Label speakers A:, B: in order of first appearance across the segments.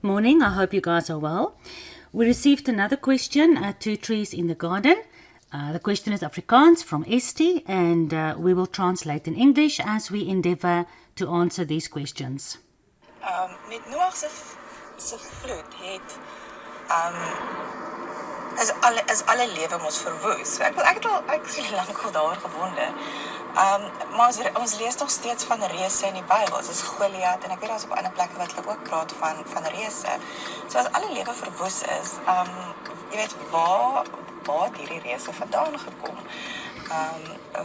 A: Morning, I hope you guys are well. We received another question at Two Trees in the Garden. The question is Afrikaans from Estie, and we will translate in English as we endeavor to answer these questions.
B: Met Noag se vloed het is alle lewe mos verwoes. So ek het so lank al daaroor gewonder. Maar ons lees nog steeds van reëse in die Bybel. Soos Goliat en ek weet daar's op ander plekke wat hulle ook praat van reëse. So as alle lewe verwoes is, jy weet waar het hierdie reëse vandaan gekom?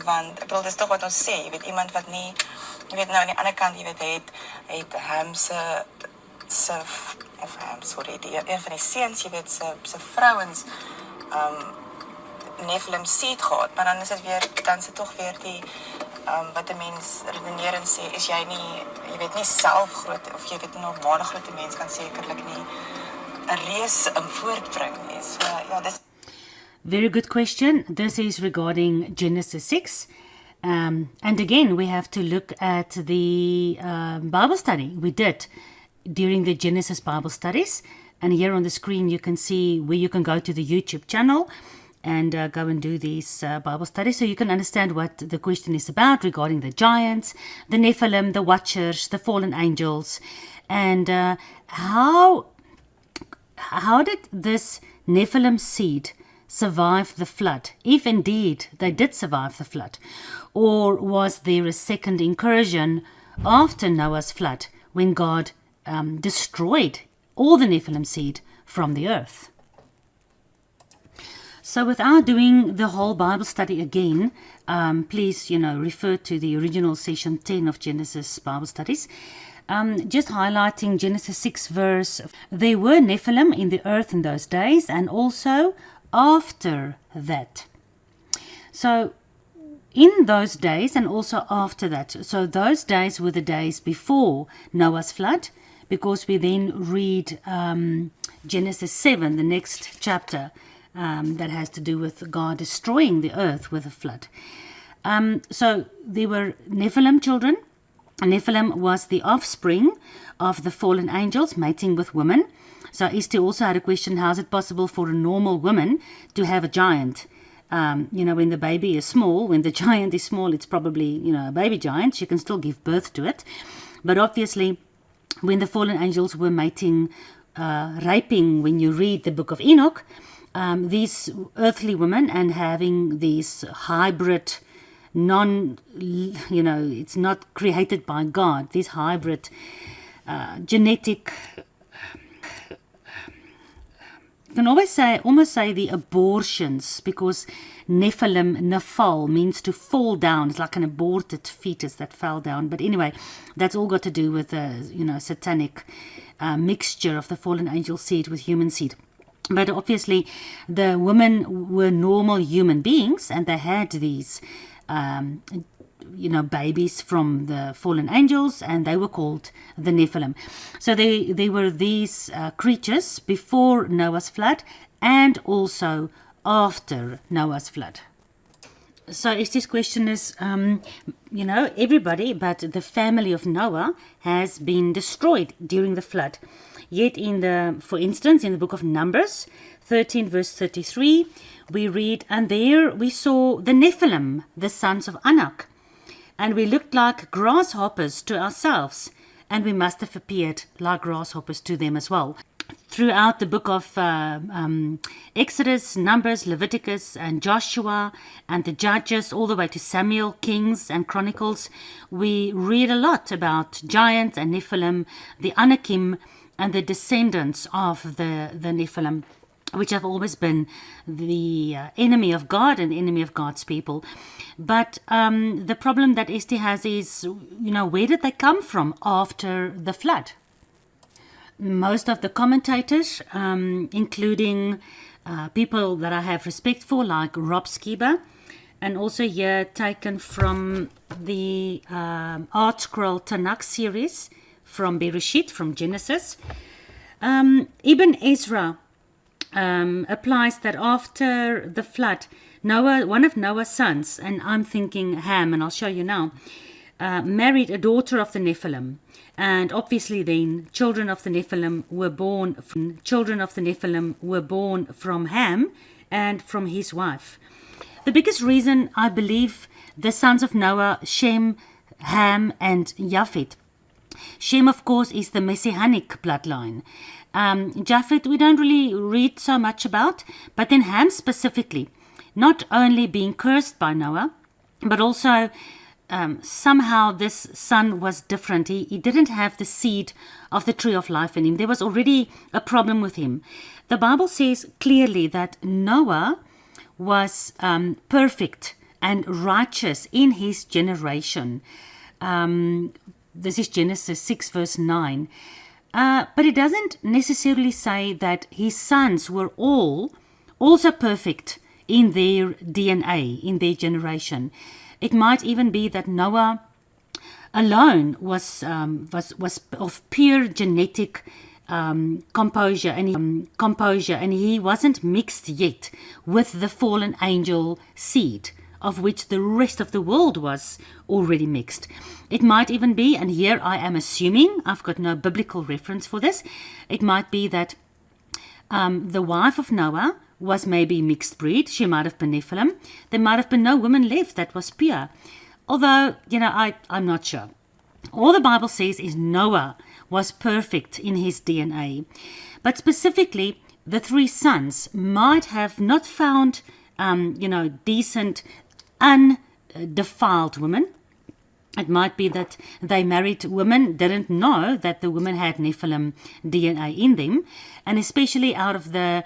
B: Want ek bedoel dis tog wat ons sê, jy weet iemand wat nie, jy weet nou aan die ander kant, jy weet het Ham een van die seuns, jy weet se vrouens Nephillim seed gehad, maar dan is dit weer, dan is dit tog weer die wat 'n mens redeneer en sê, is jy nie, jy weet nie self groot, of jy weet 'n normale groot mens kan sekerlik nie 'n reus voortbring nie. So ja, dis
A: Very good question. This is regarding Genesis 6. And again, we have to look at the Bible study we did during the Genesis Bible studies. And here on the screen, you can see where you can go to the YouTube channel and go and do these Bible studies. So you can understand what the question is about regarding the giants, the Nephillim, the watchers, the fallen angels. And how did this Nephilim seed survive the flood, if indeed they did survive the flood? Or was there a second incursion after Noah's flood when God destroyed all the Nephilim seed from the earth? So without doing the whole Bible study again, please, refer to the original session 10 of Genesis Bible studies. Just highlighting Genesis 6 verse, there were Nephilim in the earth in those days and also after that. So in those days and also after that. So those days were the days before Noah's flood, because we then read Genesis 7, the next chapter, that has to do with God destroying the earth with a flood. So there were Nephilim children. Nephilim was the offspring of the fallen angels mating with women. So Esther also had a question, how is it possible for a normal woman to have a giant? When the baby is small, when the giant is small, it's probably, a baby giant. She can still give birth to it. But obviously, when the fallen angels were mating, raping, when you read the book of Enoch, these earthly women and having these hybrid, it's not created by God, these hybrid genetic, you can almost say the abortions, because Nephal means to fall down. It's like an aborted fetus that fell down. But anyway, that's all got to do with satanic mixture of the fallen angel seed with human seed. But obviously, the women were normal human beings, and they had these, babies from the fallen angels, and they were called the Nephilim. So they were these creatures before Noah's flood and also after Noah's flood. So Esther's question is, everybody but the family of Noah has been destroyed during the flood. Yet for instance, in the book of Numbers 13 verse 33, we read, and there we saw the Nephilim, the sons of Anak, and we looked like grasshoppers to ourselves, and we must have appeared like grasshoppers to them as well. Throughout the book of Exodus, Numbers, Leviticus, and Joshua, and the Judges, all the way to Samuel, Kings, and Chronicles, we read a lot about giants and Nephilim, the Anakim, and the descendants of the Nephilim, which have always been the enemy of God and the enemy of God's people. But the problem that Esther has is, where did they come from after the flood? Most of the commentators, including people that I have respect for, like Rob Skiba, and also here taken from the Art Scroll Tanakh series from Bereshit, from Genesis. Ibn Ezra applies that after the flood, Noah, one of Noah's sons, and I'm thinking Ham, and I'll show you now, married a daughter of the Nephilim. And obviously then children of the Nephilim were born from Ham and from his wife. The biggest reason I believe the sons of Noah, Shem, Ham and Japheth. Shem, of course, is the messianic bloodline. Japheth, we don't really read so much about, but then Ham specifically, not only being cursed by Noah, but also somehow this son was different. He didn't have the seed of the tree of life in him. There was already a problem with him. The Bible says clearly that Noah was perfect and righteous in his generation. This is Genesis 6 verse 9. But it doesn't necessarily say that his sons were all also perfect in their DNA, in their generation. It might even be that Noah alone was of pure genetic composure, and he wasn't mixed yet with the fallen angel seed, of which the rest of the world was already mixed. It might even be, and here I am assuming, I've got no biblical reference for this, it might be that the wife of Noah was maybe mixed breed. She might have been Nephilim. There might have been no woman left that was pure. Although, I'm not sure. All the Bible says is Noah was perfect in his DNA. But specifically, the three sons might have not found, decent, undefiled women. It might be that they married women, didn't know that the women had Nephilim DNA in them, and especially out of the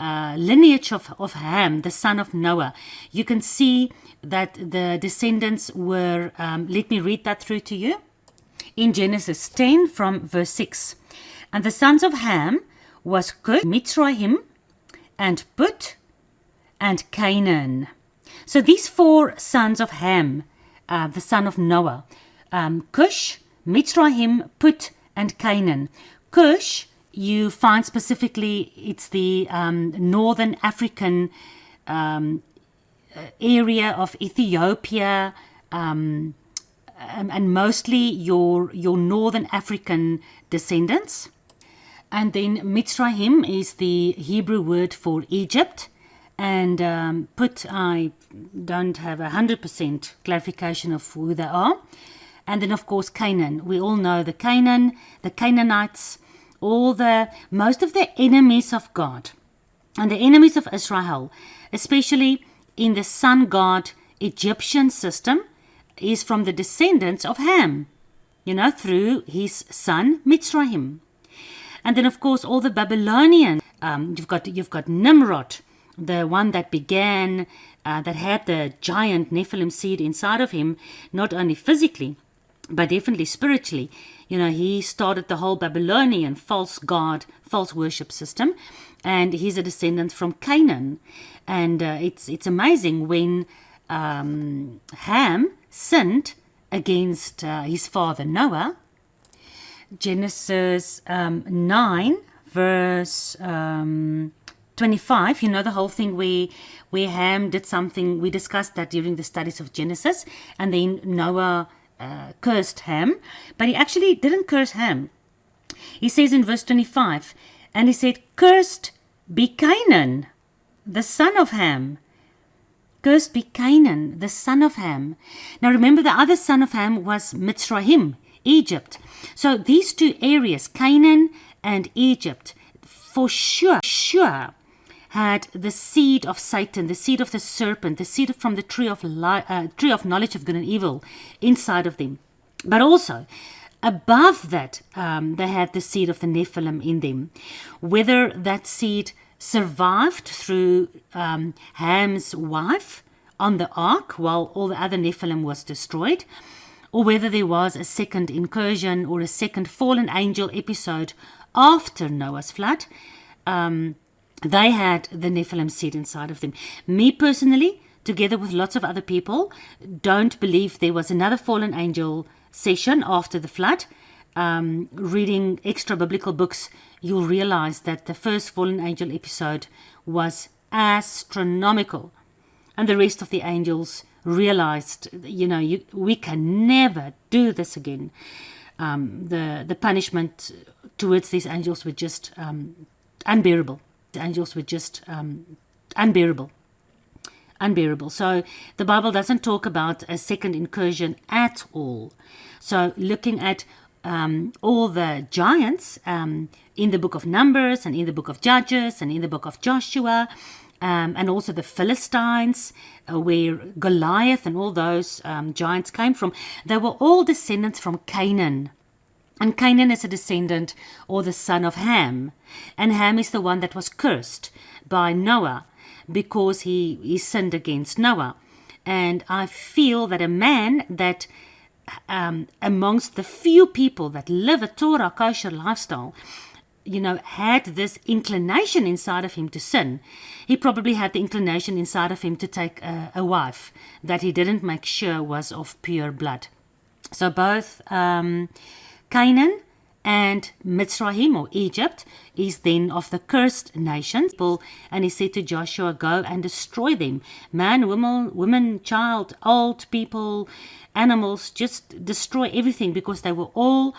A: lineage of Ham, the son of Noah, you can see that the descendants were, let me read that through to you, in Genesis 10 from verse 6. And the sons of Ham was Cush, Mitzrayim, and Put, and Canaan. So these four sons of Ham, the son of Noah, Cush, Mitzrayim, Put, and Canaan. Cush, you find specifically, it's the northern African area of Ethiopia, and mostly your northern African descendants. And then Mitzrayim is the Hebrew word for Egypt. And Put, I don't have 100% clarification of who they are. And then, of course, Canaan. We all know the Canaanites, most of the enemies of God and the enemies of Israel, especially in the sun god Egyptian system, is from the descendants of Ham, through his son Mitzrayim. And then, of course, all the Babylonian, you've got Nimrod, the one that began, that had the giant Nephilim seed inside of him, not only physically, but definitely spiritually. He started the whole Babylonian false god, false worship system, and he's a descendant from Canaan. And it's amazing when Ham sinned against his father Noah. Genesis 9 verse 25, the whole thing where Ham did something. We discussed that during the studies of Genesis, and then Noah cursed Ham, but he actually didn't curse Ham. He says in verse 25, and he said, "Cursed be Canaan, the son of Ham." Cursed be Canaan, the son of Ham. Now remember, the other son of Ham was Mitzrayim, Egypt. So these two areas, Canaan and Egypt, for sure had the seed of Satan, the seed of the serpent, the seed from the tree of knowledge of good and evil inside of them. But also, above that, they had the seed of the Nephilim in them. Whether that seed survived through Ham's wife on the ark while all the other Nephilim was destroyed, or whether there was a second incursion or a second fallen angel episode after Noah's flood, they had the Nephilim seed inside of them. Me personally, together with lots of other people, don't believe there was another fallen angel session after the flood. Reading extra biblical books, you'll realize that the first fallen angel episode was astronomical, and the rest of the angels realized, we can never do this again. The punishment towards these angels were just unbearable. The angels were just unbearable. So the Bible doesn't talk about a second incursion at all. So looking at all the giants in the book of Numbers and in the book of Judges and in the book of Joshua, and also the Philistines, where Goliath and all those giants came from, they were all descendants from Canaan. And Canaan is a descendant or the son of Ham. And Ham is the one that was cursed by Noah because he sinned against Noah. And I feel that a man that amongst the few people that live a Torah kosher lifestyle, had this inclination inside of him to sin. He probably had the inclination inside of him to take a wife that he didn't make sure was of pure blood. So both Canaan and Mitzrayim, or Egypt, is then of the cursed nations. And he said to Joshua, go and destroy them. Man, woman, child, old people, animals, just destroy everything, because they were all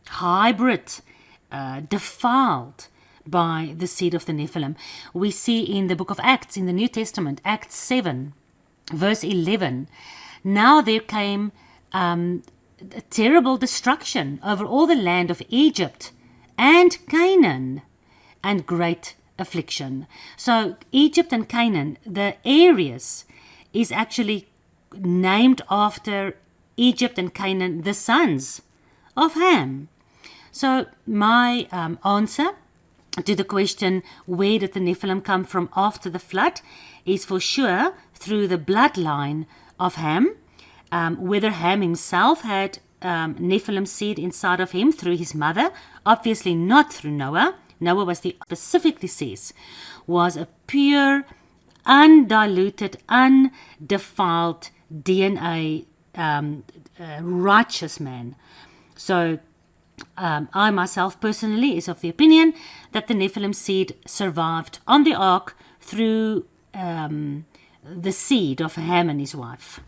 A: hybrid, defiled by the seed of the Nephilim. We see in the book of Acts, in the New Testament, Acts 7, verse 11, now there came a terrible destruction over all the land of Egypt and Canaan, and great affliction. So Egypt and Canaan, the areas, is actually named after Egypt and Canaan, the sons of Ham. So my answer to the question, where did the Nephilim come from after the flood, is for sure through the bloodline of Ham. Whether Ham himself had Nephilim seed inside of him through his mother, obviously not through Noah. Noah specifically says, was a pure, undiluted, undefiled DNA righteous man. So I myself personally is of the opinion that the Nephilim seed survived on the ark through the seed of Ham and his wife.